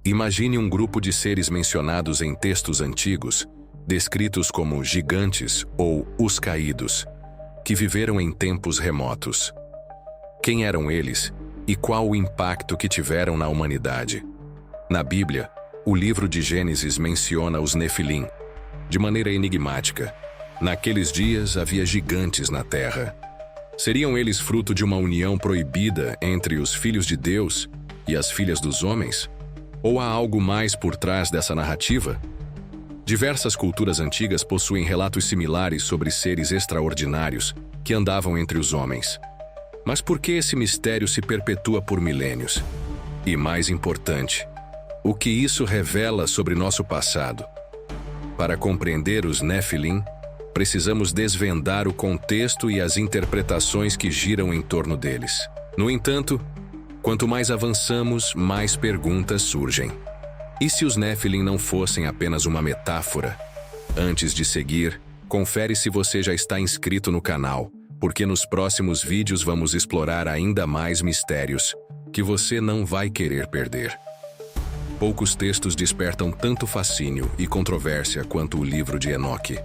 Imagine um grupo de seres mencionados em textos antigos, descritos como gigantes ou os caídos, que viveram em tempos remotos. Quem eram eles e qual o impacto que tiveram na humanidade? Na Bíblia, o livro de Gênesis menciona os Nefilim, de maneira enigmática. Naqueles dias havia gigantes na terra. Seriam eles fruto de uma união proibida entre os filhos de Deus e as filhas dos homens? Ou há algo mais por trás dessa narrativa? Diversas culturas antigas possuem relatos similares sobre seres extraordinários que andavam entre os homens. Mas por que esse mistério se perpetua por milênios? E mais importante, o que isso revela sobre nosso passado? Para compreender os Nefilim, precisamos desvendar o contexto e as interpretações que giram em torno deles. No entanto, quanto mais avançamos, mais perguntas surgem. E se os Nefilim não fossem apenas uma metáfora? Antes de seguir, confere se você já está inscrito no canal, porque nos próximos vídeos vamos explorar ainda mais mistérios que você não vai querer perder. Poucos textos despertam tanto fascínio e controvérsia quanto o livro de Enoque.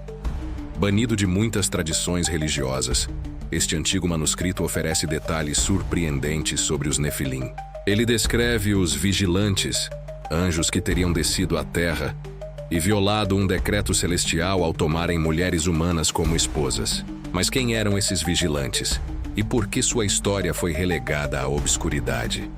Banido de muitas tradições religiosas, este antigo manuscrito oferece detalhes surpreendentes sobre os Nefilim. Ele descreve os vigilantes, anjos que teriam descido à terra e violado um decreto celestial ao tomarem mulheres humanas como esposas. Mas quem eram esses vigilantes? E por que sua história foi relegada à obscuridade?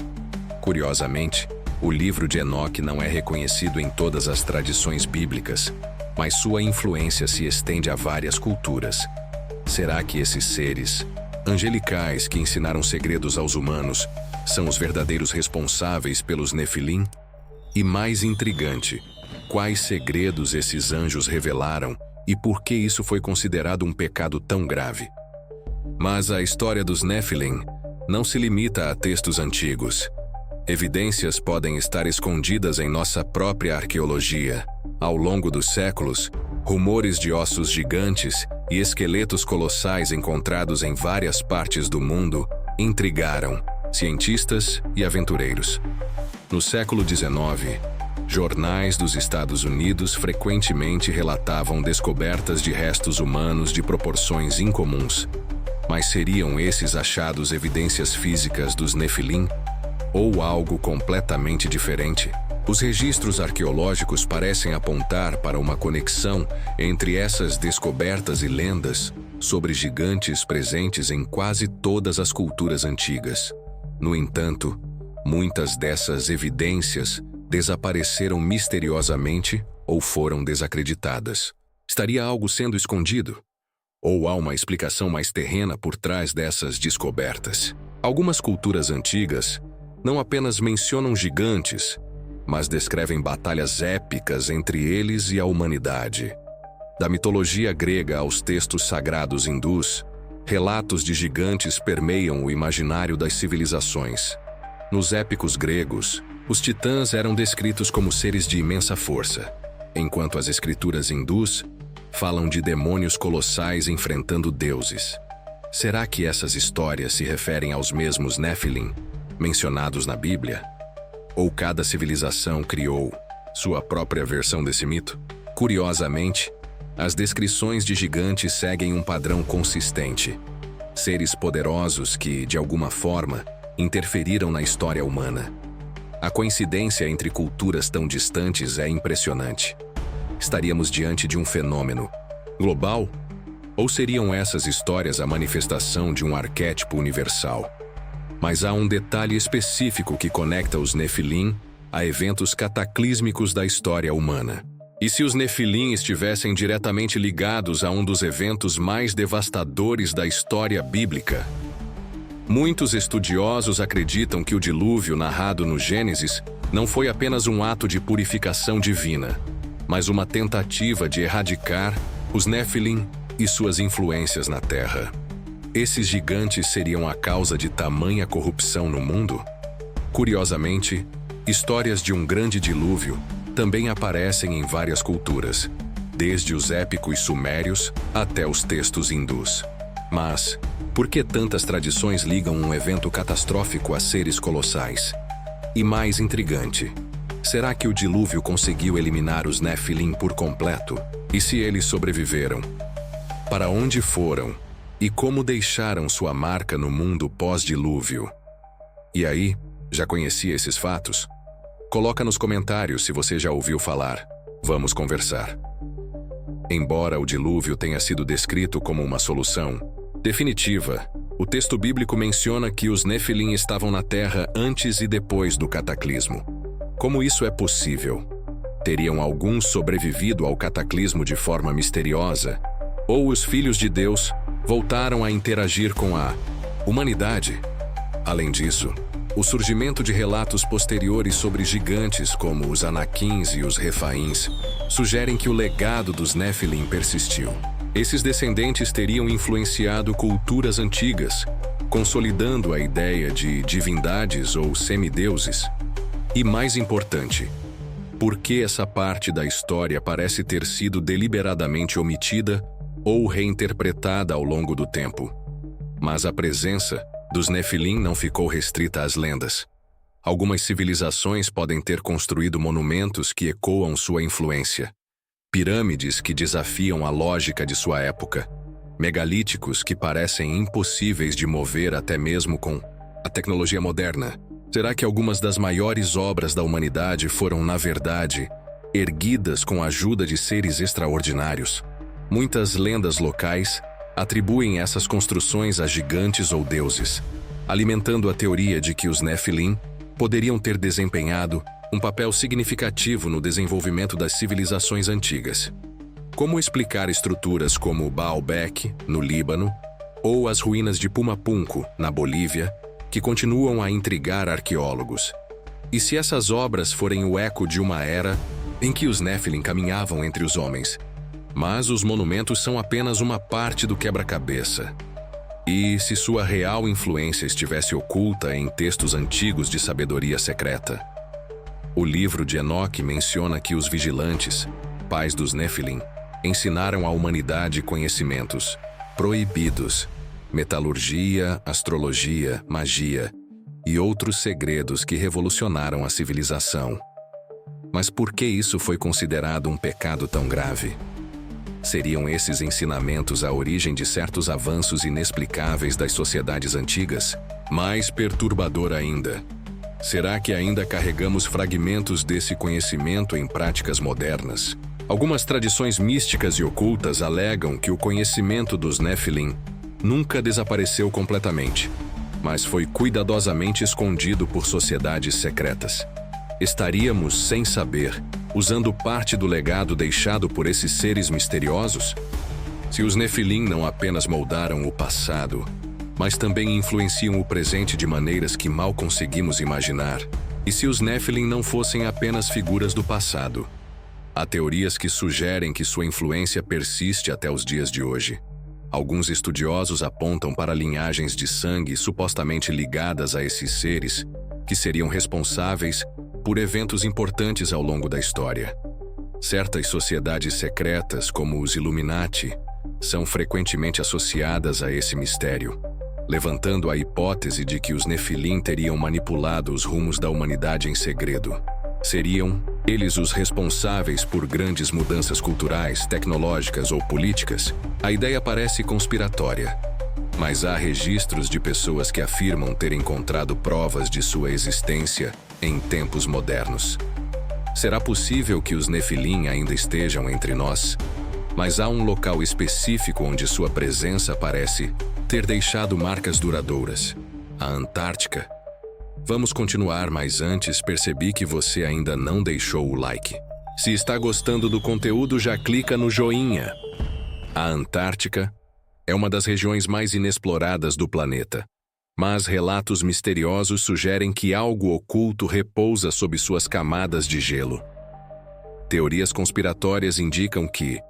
Curiosamente, o livro de Enoque não é reconhecido em todas as tradições bíblicas, mas sua influência se estende a várias culturas. Será que esses seres angelicais que ensinaram segredos aos humanos são os verdadeiros responsáveis pelos Nefilim? E mais intrigante, quais segredos esses anjos revelaram e por que isso foi considerado um pecado tão grave? Mas a história dos Nefilim não se limita a textos antigos. Evidências podem estar escondidas em nossa própria arqueologia. Ao longo dos séculos, rumores de ossos gigantes e esqueletos colossais encontrados em várias partes do mundo intrigaram cientistas e aventureiros. No século XIX, jornais dos Estados Unidos frequentemente relatavam descobertas de restos humanos de proporções incomuns. Mas seriam esses achados evidências físicas dos Nefilim? Ou algo completamente diferente? Os registros arqueológicos parecem apontar para uma conexão entre essas descobertas e lendas sobre gigantes presentes em quase todas as culturas antigas. No entanto, muitas dessas evidências desapareceram misteriosamente ou foram desacreditadas. Estaria algo sendo escondido? Ou há uma explicação mais terrena por trás dessas descobertas? Algumas culturas antigas não apenas mencionam gigantes, mas descrevem batalhas épicas entre eles e a humanidade. Da mitologia grega aos textos sagrados hindus, relatos de gigantes permeiam o imaginário das civilizações. Nos épicos gregos, os titãs eram descritos como seres de imensa força, enquanto as escrituras hindus falam de demônios colossais enfrentando deuses. Será que essas histórias se referem aos mesmos Nefilim mencionados na Bíblia? Ou cada civilização criou sua própria versão desse mito? Curiosamente, as descrições de gigantes seguem um padrão consistente. Seres poderosos que, de alguma forma, interferiram na história humana. A coincidência entre culturas tão distantes é impressionante. Estaríamos diante de um fenômeno global? Ou seriam essas histórias a manifestação de um arquétipo universal? Mas há um detalhe específico que conecta os Nefilim a eventos cataclísmicos da história humana. E se os Nefilim estivessem diretamente ligados a um dos eventos mais devastadores da história bíblica? Muitos estudiosos acreditam que o dilúvio narrado no Gênesis não foi apenas um ato de purificação divina, mas uma tentativa de erradicar os Nefilim e suas influências na Terra. Esses gigantes seriam a causa de tamanha corrupção no mundo? Curiosamente, histórias de um grande dilúvio também aparecem em várias culturas, desde os épicos sumérios até os textos hindus. Mas, por que tantas tradições ligam um evento catastrófico a seres colossais? E mais intrigante, Será que o dilúvio conseguiu eliminar os Nefilim por completo? E se eles sobreviveram? Para onde foram? E como deixaram sua marca no mundo pós-dilúvio? E aí, já conhecia esses fatos? Coloca nos comentários se você já ouviu falar. Vamos conversar. Embora o dilúvio tenha sido descrito como uma solução definitiva, o texto bíblico menciona que os Nefilim estavam na terra antes e depois do cataclismo. Como isso é possível? Teriam alguns sobrevivido ao cataclismo de forma misteriosa? Ou os filhos de Deus voltaram a interagir com a humanidade? Além disso, o surgimento de relatos posteriores sobre gigantes como os Anaquins e os Refaíns sugerem que o legado dos Nefilim persistiu. Esses descendentes teriam influenciado culturas antigas, consolidando a ideia de divindades ou semideuses. E mais importante, por que essa parte da história parece ter sido deliberadamente omitida ou reinterpretada ao longo do tempo? Mas a presença dos Nefilim não ficou restrita às lendas. Algumas civilizações podem ter construído monumentos que ecoam sua influência. Pirâmides que desafiam a lógica de sua época. Megalíticos que parecem impossíveis de mover até mesmo com a tecnologia moderna. Será que algumas das maiores obras da humanidade foram, na verdade, erguidas com a ajuda de seres extraordinários? Muitas lendas locais atribuem essas construções a gigantes ou deuses, alimentando a teoria de que os Nefilim poderiam ter desempenhado um papel significativo no desenvolvimento das civilizações antigas. Como explicar estruturas como Baalbek, no Líbano, ou as ruínas de Pumapunku, na Bolívia, que continuam a intrigar arqueólogos? E se essas obras forem o eco de uma era em que os Nefilim caminhavam entre os homens, mas os monumentos são apenas uma parte do quebra-cabeça? E se sua real influência estivesse oculta em textos antigos de sabedoria secreta? O livro de Enoque menciona que os vigilantes, pais dos Nefilim, ensinaram à humanidade conhecimentos proibidos, metalurgia, astrologia, magia e outros segredos que revolucionaram a civilização. Mas por que isso foi considerado um pecado tão grave? Seriam esses ensinamentos a origem de certos avanços inexplicáveis das sociedades antigas? Mais perturbador ainda, será que ainda carregamos fragmentos desse conhecimento em práticas modernas? Algumas tradições místicas e ocultas alegam que o conhecimento dos Nefilim nunca desapareceu completamente, mas foi cuidadosamente escondido por sociedades secretas. Estaríamos, sem saber, usando parte do legado deixado por esses seres misteriosos? Se os Nefilim não apenas moldaram o passado, mas também influenciam o presente de maneiras que mal conseguimos imaginar, e se os Nefilim não fossem apenas figuras do passado? Há teorias que sugerem que sua influência persiste até os dias de hoje. Alguns estudiosos apontam para linhagens de sangue supostamente ligadas a esses seres, que seriam responsáveis por eventos importantes ao longo da história. Certas sociedades secretas, como os Illuminati, são frequentemente associadas a esse mistério, levantando a hipótese de que os Nefilim teriam manipulado os rumos da humanidade em segredo. Seriam eles os responsáveis por grandes mudanças culturais, tecnológicas ou políticas? A ideia parece conspiratória, mas há registros de pessoas que afirmam ter encontrado provas de sua existência em tempos modernos. Será possível que os Nefilim ainda estejam entre nós? Mas há um local específico onde sua presença parece ter deixado marcas duradouras: a Antártica. Vamos continuar, mas antes percebi que você ainda não deixou o like. Se está gostando do conteúdo, já clica no joinha. A Antártica é uma das regiões mais inexploradas do planeta, mas relatos misteriosos sugerem que algo oculto repousa sob suas camadas de gelo. Teorias conspiratórias indicam que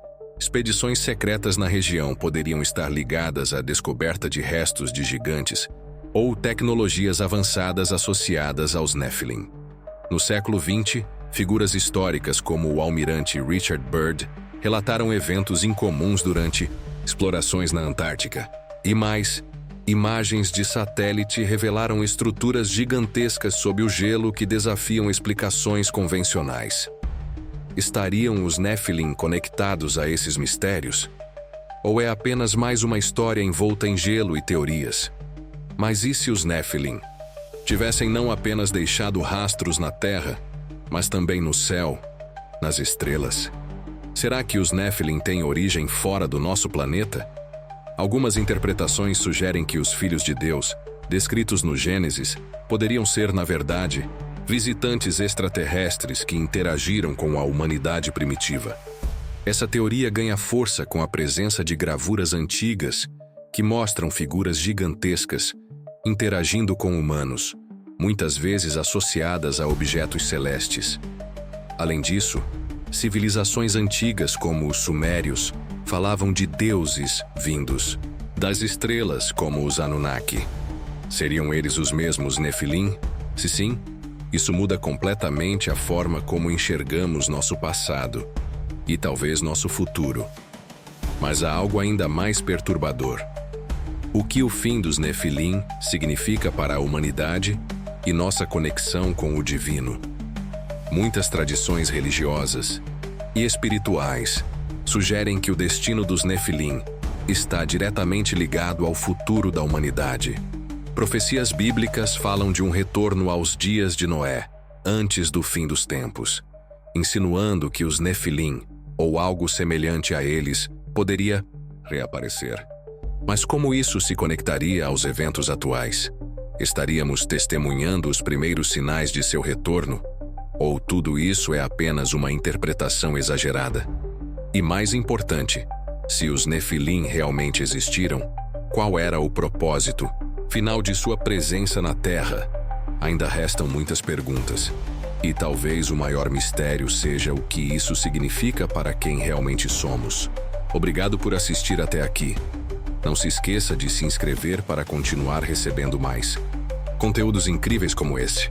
expedições secretas na região poderiam estar ligadas à descoberta de restos de gigantes ou tecnologias avançadas associadas aos Nefilim. No século XX, figuras históricas como o almirante Richard Byrd relataram eventos incomuns durante explorações na Antártica. E mais, Imagens de satélite revelaram estruturas gigantescas sob o gelo que desafiam explicações convencionais. Estariam os Nephilim conectados a esses mistérios? Ou é apenas mais uma história envolta em gelo e teorias? Mas e se os Nephilim tivessem não apenas deixado rastros na Terra, mas também no céu, nas estrelas? Será que os Nephilim têm origem fora do nosso planeta? Algumas interpretações sugerem que os filhos de Deus, descritos no Gênesis, poderiam ser, na verdade, visitantes extraterrestres que interagiram com a humanidade primitiva. Essa teoria ganha força com a presença de gravuras antigas que mostram figuras gigantescas interagindo com humanos, muitas vezes associadas a objetos celestes. Além disso, civilizações antigas como os sumérios falavam de deuses vindos das estrelas como os Anunnaki. Seriam eles os mesmos Nefilim? Se sim, isso muda completamente a forma como enxergamos nosso passado e talvez nosso futuro. Mas há algo ainda mais perturbador. O que o fim dos Nefilim significa para a humanidade e nossa conexão com o divino? Muitas tradições religiosas e espirituais sugerem que o destino dos Nefilim está diretamente ligado ao futuro da humanidade. Profecias bíblicas falam de um retorno aos dias de Noé, antes do fim dos tempos, insinuando que os Nefilim, ou algo semelhante a eles, poderia reaparecer. Mas como isso se conectaria aos eventos atuais? Estaríamos testemunhando os primeiros sinais de seu retorno? Ou tudo isso é apenas uma interpretação exagerada? E mais importante, se os Nefilim realmente existiram, qual era o propósito final de sua presença na Terra? Ainda restam muitas perguntas. E talvez o maior mistério seja o que isso significa para quem realmente somos. Obrigado por assistir até aqui. Não se esqueça de se inscrever para continuar recebendo mais conteúdos incríveis como esse.